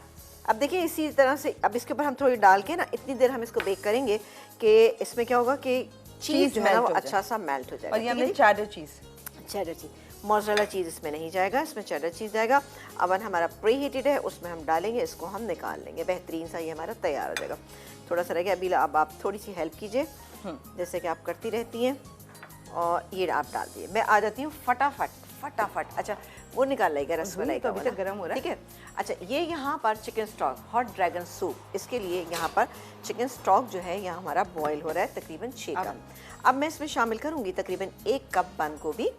अब देखिए इसी तरह से अब इसके ऊपर हम थोड़ी डाल के ना इतनी देर हम इसको बेक करेंगे कि इसमें क्या होगा कि चीज़ जो है ना वो अच्छा सा मेल्ट हो जाएगा। और ये हमने चेडर चीज़, मोज़रेला चीज़ इसमें नहीं जाएगा, इसमें चेडर चीज़ जाएगा। अवन हमारा प्री हीटेड है, उसमें हम डालेंगे, इसको हम निकाल लेंगे। बेहतरीन सा ये हमारा तैयार हो जाएगा। थोड़ा सा रह गया अभी, अब आप थोड़ी सी हेल्प कीजिए जैसे कि आप करती रहती हैं। और ये आप डाल दिए, मैं आ जाती हूँ फटाफट। अच्छा वो निकाल लेगा रसमलाई का, अभी तक गर्म हो रहा है, ठीक है। अच्छा ये यहाँ पर chicken stock, hot dragon soup, इसके लिए यहाँ पर चिकन स्टॉक जो है यहाँ हमारा बॉयल हो रहा है तकरीबन 6 कप। अब मैं इसमें शामिल करूँगी तकरीबन 1 कप बंद गोभी,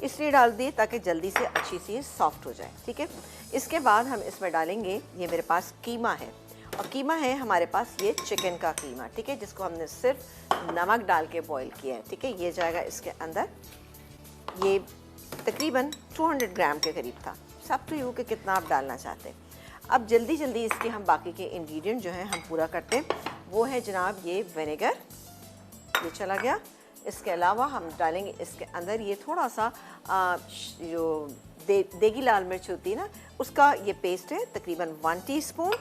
इसलिए डाल दिए ताकि जल्दी से अच्छी सी सॉफ्ट हो जाए, ठीक है। इसके बाद हम इसमें डालेंगे, ये मेरे पास कीमा है, और कीमा है हमारे पास ये चिकन का कीमा, ठीक है, जिसको हमने सिर्फ नमक डाल के बॉईल किया है, ठीक है। ये जाएगा इसके अंदर, ये तकरीबन 200 ग्राम के करीब था। सब टू यू कि कितना आप डालना चाहते हैं। अब जल्दी इसके हम बाकी के इंग्रेडिएंट जो हैं हम पूरा करते हैं। वो है जनाब ये विनेगर, ये चला गया। इसके अलावा हम डालेंगे इसके अंदर ये थोड़ा सा जो देगी लाल मिर्च होती है ना, उसका ये पेस्ट है तकरीबन 1 टीस्पून।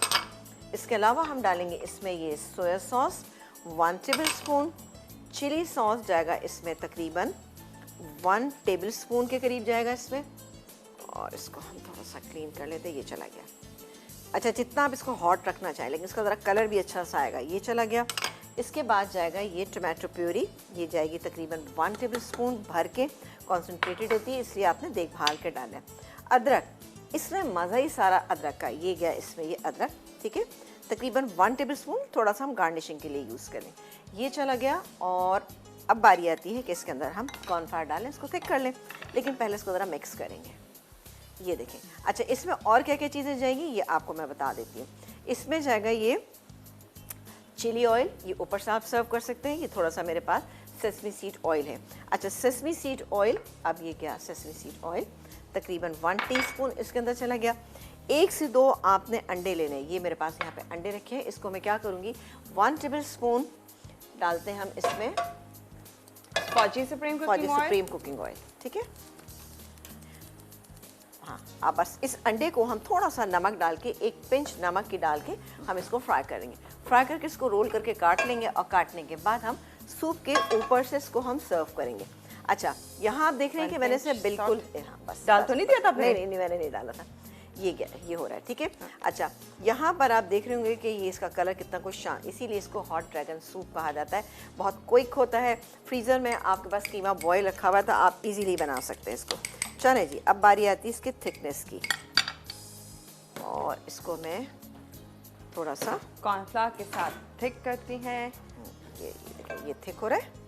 इसके अलावा हम डालेंगे इसमें ये soya sauce 1 tablespoon, chilli sauce जाएगा इसमें तकरीबन 1 टेबलस्पून के करीब जाएगा इसमें। और इसको हम थोड़ा सा क्लीन कर लेते हैं, ये चला गया। अच्छा जितना आप इसको हॉट रखना चाहें, लेकिन इसका ज़रा कलर भी अच्छा सा आएगा, ये चला गया। इसके बाद जाएगा ये टमाटो प्यूरी, ये जाएगी तकरीबन 1 टेबलस्पून भर के, कॉन्सेंट्रेटेड होती है इसलिए आपने देखभाल के डालना है। अदरक, इसमें मज़ा ही सारा अदरक का, ये गया इसमें ये अदरक, ठीक है, तकरीबन 1 टेबलस्पून, थोड़ा सा हम गार्निशिंग के लिए यूज़ करें, ये चला गया। और अब बारी आती है कि इसके अंदर हम कॉर्नफ्लावर डालें, इसको थिक कर लें, लेकिन पहले इसको ज़रा मिक्स करेंगे। ये देखें। अच्छा इसमें और क्या क्या चीज़ें जाएंगी ये आपको मैं बता देती हूँ। इसमें जाएगा ये चिली ऑयल, ये ऊपर से आप सर्व कर सकते हैं। ये थोड़ा सा मेरे पास सेसमी सीड ऑयल है। अच्छा सेसमी सीड ऑयल, अब ये क्या, सेसमी सीड ऑयल तकरीबन 1 टीस्पून इसके अंदर चला गया। 1 से 2 आपने अंडे लेने हैं, ये मेरे पास यहाँ पे अंडे रखे हैं। इसको मैं क्या करूँगी, 1 टेबलस्पून डालते हैं हम इसमें फौजी सुप्रीम कुकिंग ऑयल, ठीक है। हाँ, अब बस इस अंडे को हम थोड़ा सा नमक डाल के, 1 पिंच नमक की डाल के हम इसको फ्राई करेंगे। फ्राई करके इसको रोल करके काट लेंगे, और काटने के बाद हम सूप के ऊपर से इसको हम सर्व करेंगे। अच्छा यहाँ आप देख रहे हैं कि मैंने इसे बिल्कुल, हाँ बस डाल तो नहीं दिया था आपने? नहीं मैंने नहीं डाला था। ये क्या है, ये हो रहा है, ठीक है। अच्छा यहाँ पर आप देख रहे होंगे कि ये इसका कलर कितना कुछ शान, इसीलिए इसको हॉट ड्रैगन सूप कहा जाता है। बहुत क्विक होता है। फ्रीज़र में आपके पास कीमा बॉयल रखा हुआ था, आप इजीली बना सकते हैं इसको। चलें जी, अब बारी आती है इसकी थिकनेस की, और इसको मैं थोड़ा सा कॉर्नफ्लावर के साथ थिक करती हैं। ये थिक हो रहा है,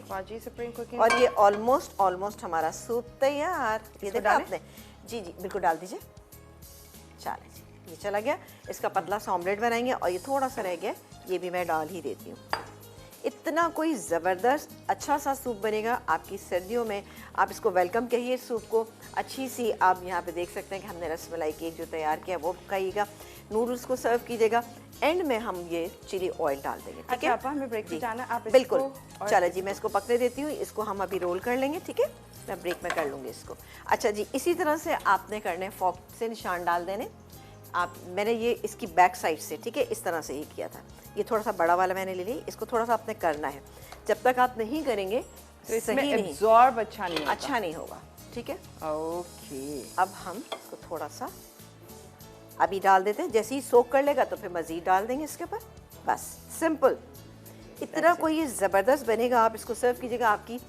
फौजी सुप्रीम कुकिंग, और ये ऑलमोस्ट हमारा सूप तैयार। ये देखा आपने? जी बिल्कुल डाल दीजिए। चलें जी, ये चला गया। इसका पतला सा ऑमलेट बनाएंगे, और ये थोड़ा सा रह गया, ये भी मैं डाल ही देती हूँ। इतना कोई ज़बरदस्त अच्छा सा सूप बनेगा आपकी सर्दियों में। आप इसको वेलकम कहिए सूप को। अच्छी सी आप यहाँ पे देख सकते हैं कि हमने रसमलाई केक जो तैयार किया वो खाइएगा। नूडल्स को सर्व कीजिएगा। एंड में हम ये चिली ऑयल डाल देंगे, ठीक है। अच्छा हमें ब्रेक पे जाना, आप बिल्कुल। चलो जी, मैं इसको पकने देती हूँ। इसको हम अभी रोल कर लेंगे, ठीक है, मैं ब्रेक में कर लूँगी इसको। अच्छा जी, इसी तरह से आपने करने, फॉर्क से निशान डाल देने आप। मैंने ये इसकी बैक साइड से, ठीक है, इस तरह से ही किया था। ये थोड़ा सा बड़ा वाला मैंने ले लिया, इसको थोड़ा सा आपने करना है। जब तक आप नहीं करेंगे तो इसमें सही नहीं, एब्जॉर्ब अच्छा नहीं होगा, ठीक है। ओके, अब हम इसको थोड़ा सा अभी डाल देते हैं। जैसे ही सोक कर लेगा तो फिर मज़ीद डाल देंगे इसके ऊपर। बस सिंपल, इतना कोई ये ज़बरदस्त बनेगा। आप इसको सर्व कीजिएगा, आपकी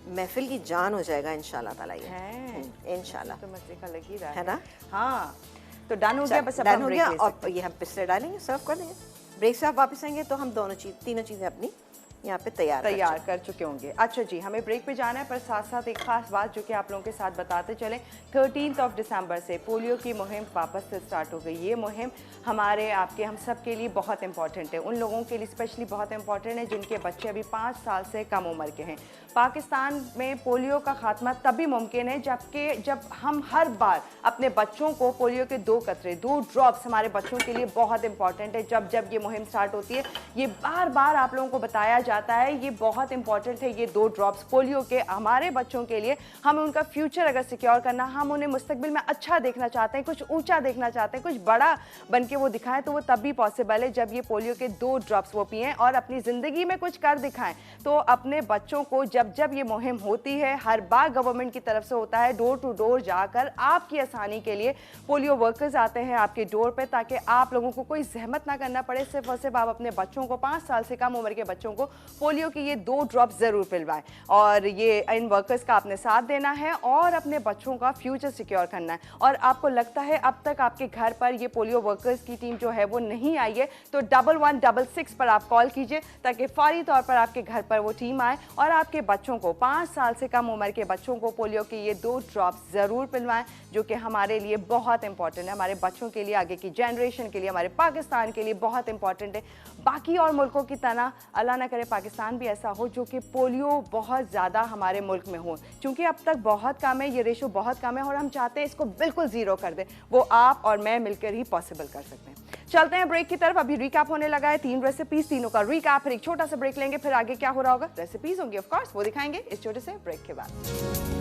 महफिल की जान हो जाएगा इंशाल्लाह ताला। ये इंशाल्लाह तो मज़े का लग ही रहा है ना। हाँ, तो डन हो गया, बस अब डन हम हो break गया ले और सकते हैं। ये हम पिस्ते डालेंगे, सर्व कर देंगे। ब्रेक से आप वापस आएंगे तो हम तीनों चीज़ें अपनी यहाँ पे तैयार कर चुके होंगे। अच्छा जी, हमें ब्रेक पे जाना है, पर साथ साथ एक खास बात जो कि आप लोगों के साथ बताते चलें, 13 दिसंबर से पोलियो की मुहिम वापस से स्टार्ट हो गई। ये मुहिम हमारे आपके हम सब के लिए बहुत इंपॉर्टेंट है, उन लोगों के लिए स्पेशली बहुत इंपॉर्टेंट है जिनके बच्चे अभी 5 साल से कम उम्र के हैं। पाकिस्तान में पोलियो का खात्मा तभी मुमकिन है जब हम हर बार अपने बच्चों को पोलियो के 2 कतरे 2 ड्रॉप्स हमारे बच्चों के लिए बहुत इंपॉर्टेंट है। जब ये मुहिम स्टार्ट होती है, ये बार बार आप लोगों को बताया जाता है, ये बहुत इंपॉर्टेंट है। ये 2 ड्रॉप्स पोलियो के हमारे बच्चों के लिए, हमें उनका फ्यूचर अगर सिक्योर करना, हम उन्हें मुस्तकबिल में अच्छा देखना चाहते हैं, कुछ ऊंचा देखना चाहते हैं, कुछ बड़ा बन के वो दिखाएं, तो वो तभी पॉसिबल है जब ये पोलियो के 2 ड्रॉप्स वो पिएं और अपनी ज़िंदगी में कुछ कर दिखाएं। तो अपने बच्चों को जब ये मुहिम होती है, हर बार गवर्नमेंट की तरफ से होता है, डोर टू डोर जाकर आपकी आसानी के लिए पोलियो वर्कर्स आते हैं आपके डोर पे, ताकि आप लोगों को कोई जहमत ना करना पड़े। सिर्फ और सिर्फ आप अपने बच्चों को, 5 साल से कम उम्र के बच्चों को पोलियो की ये 2 ड्रॉप्स ज़रूर पिलवाएं। और ये इन वर्कर्स का आपने साथ देना है और अपने बच्चों का फ्यूचर सिक्योर करना है। और आपको लगता है अब तक आपके घर पर ये पोलियो वर्कर्स की टीम जो है वो नहीं आई है, तो 1166 पर आप कॉल कीजिए, ताकि फौरी तौर पर आपके घर पर वो टीम आए और आपके बच्चों को, 5 साल से कम उम्र के बच्चों को पोलियो की ये 2 ड्रॉप्स ज़रूर पिलवाएं, जो कि हमारे लिए बहुत इंपॉर्टेंट है, हमारे बच्चों के लिए, आगे की जनरेशन के लिए, हमारे पाकिस्तान के लिए बहुत इंपॉर्टेंट है। बाकी और मुल्कों की तरह अल्लाह ना करे पाकिस्तान भी ऐसा हो जो कि पोलियो बहुत ज़्यादा हमारे मुल्क में हो, क्योंकि अब तक बहुत कम है, ये रेशो बहुत कम है और हम चाहते हैं इसको बिल्कुल ज़ीरो कर दें। वो आप और मैं मिलकर ही पॉसिबल कर सकते हैं। चलते हैं ब्रेक की तरफ। अभी रिकैप होने लगा है, 3 रेसिपीज, तीनों का रिकैप, फिर एक छोटा सा ब्रेक लेंगे, फिर आगे क्या हो रहा होगा, रेसिपीज होंगी ऑफ कोर्स, वो दिखाएंगे इस छोटे से ब्रेक के बाद।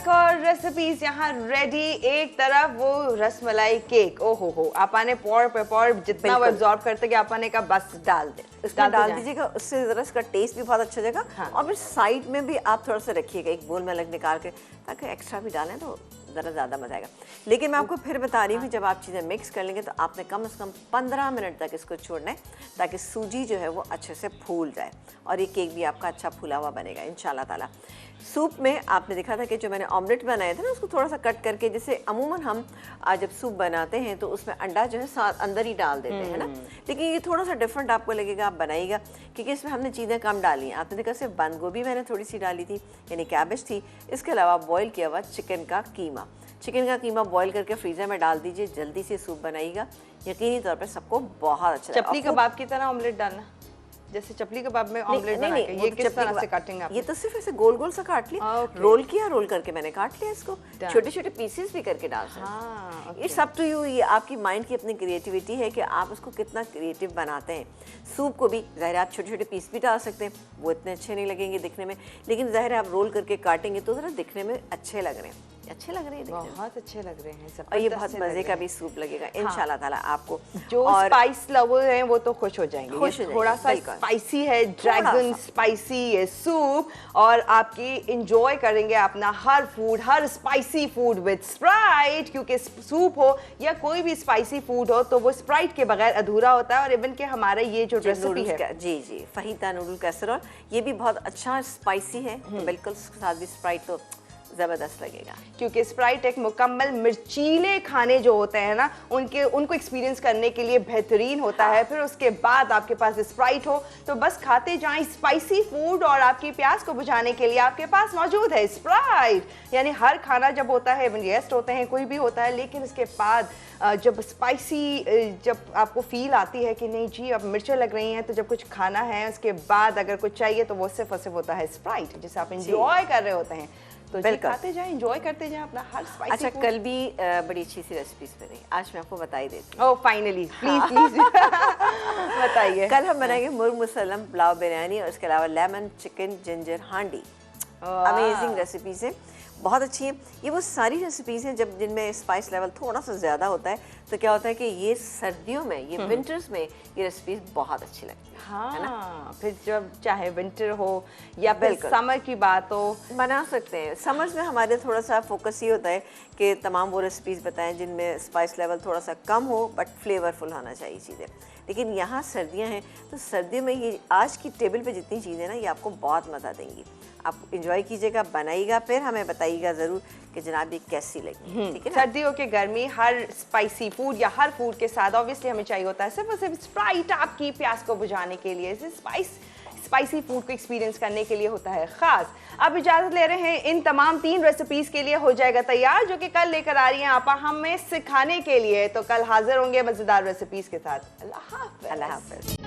और रेसिपीज यहाँ रेडी। एक तरफ वो रसमलाई केक, ओ हो, आपा ने पौर पे पौर जितना वो एब्जॉर्ब करते कि आपा ने कहा बस डाल दे, इसमें डाल दीजिएगा, उससे ज़रा इसका टेस्ट भी बहुत अच्छा हो जाएगा। हाँ। और फिर साइड में भी आप थोड़ा सा रखिएगा एक बोल में अलग निकाल के, ताकि एक्स्ट्रा भी डालें तो ज़रा ज़्यादा मजा आएगा। लेकिन मैं आपको फिर बता रही हूँ कि जब आप चीज़ें मिक्स कर लेंगे तो आपने कम से कम 15 मिनट तक इसको छोड़ना है, ताकि सूजी जो है वो अच्छे से फूल जाए और ये केक भी आपका अच्छा फूला हुआ बनेगा इंशाल्लाह ताला। सूप में आपने देखा था कि जो मैंने ऑमलेट बनाए थे ना, उसको थोड़ा सा कट करके, जैसे अमूमन हम जब सूप बनाते हैं तो उसमें अंडा जो है साथ अंदर ही डाल देते हैं ना, लेकिन ये थोड़ा सा डिफरेंट आपको लगेगा, आप बनाइएगा, क्योंकि इसमें हमने चीज़ें कम डाली हैं। आपने देखा सिर्फ बंद गोभी मैंने थोड़ी सी डाली थी, यानी कैबेज थी। इसके अलावा बॉयल किया हुआ चिकन का कीमा बॉयल करके फ्रीजर में डाल दीजिए, जल्दी से सूप बनाइएगा, यकीनी तौर पर सबको बहुत अच्छा लगेगा। चपली कबाब की तरह ऑमलेट डालना, जैसे चपली कबाब में ऑमलेट बना के, ये किस तरह से काटेंगे आप? ये तो सिर्फ ऐसे गोल गोल सा काट लिया, रोल किया, रोल करके मैंने काट लिया इसको, छोटे छोटे पीसेस भी करके डाल सकते हैं। इट्स अप टू यू, ये आपकी माइंड की अपनी क्रिएटिविटी है कि आप उसको कितना क्रिएटिव बनाते हैं। सूप को भी ज़ाहिर आप छोटे छोटे पीस भी डाल सकते हैं, वो इतने अच्छे नहीं लगेंगे दिखने में, लेकिन ज़ाहिर आप रोल करके काटेंगे तो ज़रा दिखने में अच्छे लग रहे हैं, बहुत अच्छे लग रहे हैं सब, और ये बहुत मजे का भी सूप लगेगा इंशाल्लाह ताला आपको। जो स्पाइस लवर हैं वो तो खुश हो जाएंगे, थोड़ा सा स्पाइसी है, ड्रैगन स्पाइसी है सूप, और आपकी एंजॉय करेंगे अपना हर फूड, हर स्पाइसी फूड विद स्प्राइट, क्योंकि सूप हो या कोई भी स्पाइसी फूड हो तो वो स्प्राइट के बगैर अधूरा होता है। और इवन के हमारा ये जो रेसिपी है, जी फहीता नूडल कैसरोल, ये भी बहुत अच्छा स्पाइसी है, तो बिल्कुल उसके साथ भी स्प्राइट तो ज़बरदस्त लगेगा, क्योंकि स्प्राइट एक मुकम्मल मिर्चीले खाने जो होते हैं ना, उनको एक्सपीरियंस करने के लिए बेहतरीन होता है। फिर उसके बाद आपके पास स्प्राइट हो तो बस खाते जाएं स्पाइसी फूड, और आपकी प्यास को बुझाने के लिए आपके पास मौजूद है स्प्राइट। यानी हर खाना जब होता है, गेस्ट होते हैं, कोई भी होता है, लेकिन उसके बाद जब स्पाइसी, जब आपको फील आती है कि नहीं जी अब मिर्चें लग रही हैं, तो जब कुछ खाना है उसके बाद अगर कुछ चाहिए तो वो सिर्फ और सिर्फ होता है स्प्राइट, जिसे आप एंजॉय कर रहे होते हैं। तो खाते जाएं, एंजॉय करते जाएं अपना हर स्पाइसी। अच्छा, कल भी बड़ी अच्छी सी रेसिपीज बनी, आज मैं आपको बता ही देती हूँ। ओह फाइनली, प्लीज बताइए। कल हम बनाएंगे मुर्ग मुसल्लम पुलाव बिरयानी, और इसके अलावा लेमन चिकन जिंजर हांडी। अमेजिंग रेसिपीज हैं, बहुत अच्छी हैं। ये वो सारी रेसिपीज़ हैं जिनमें स्पाइस लेवल थोड़ा सा ज़्यादा होता है, तो क्या होता है कि ये सर्दियों में, ये विंटर्स में ये रेसिपीज बहुत अच्छी लगती है। हाँ, फिर जब चाहे विंटर हो या फिर बिल्कुल। समर की बात हो, बना सकते हैं। समर्स में हमारे थोड़ा सा फोकस ये होता है कि तमाम वो रेसिपीज़ बताएं जिनमें स्पाइस लेवल थोड़ा सा कम हो बट फ्लेवरफुल होना चाहिए चीज़ें। लेकिन यहाँ सर्दियाँ हैं तो सर्दियों में ये आज की टेबल पे जितनी चीज़ें ना ये आपको बहुत मज़ा देंगी। आप इंजॉय कीजिएगा, बनाइएगा, फिर हमें बताइएगा ज़रूर कि जनाब ये कैसी लगी। ठीक है ना? सर्दियों के गर्मी हर स्पाइसी फूड या हर फूड के साथ ऑब्वियसली हमें चाहिए होता है सिर्फ और सिर्फ स्प्राइट आपकी प्यास को बुझाने के लिए, स्पाइसी फूड को एक्सपीरियंस करने के लिए होता है खास। अब इजाजत ले रहे हैं, इन तमाम 3 रेसिपीज के लिए हो जाएगा तैयार जो कि कल लेकर आ रही हैं आपा हमें सिखाने के लिए। तो कल हाजिर होंगे मजेदार रेसिपीज के साथ। अल्लाह हाफ़िज़। अल्लाह हाफ़िज़।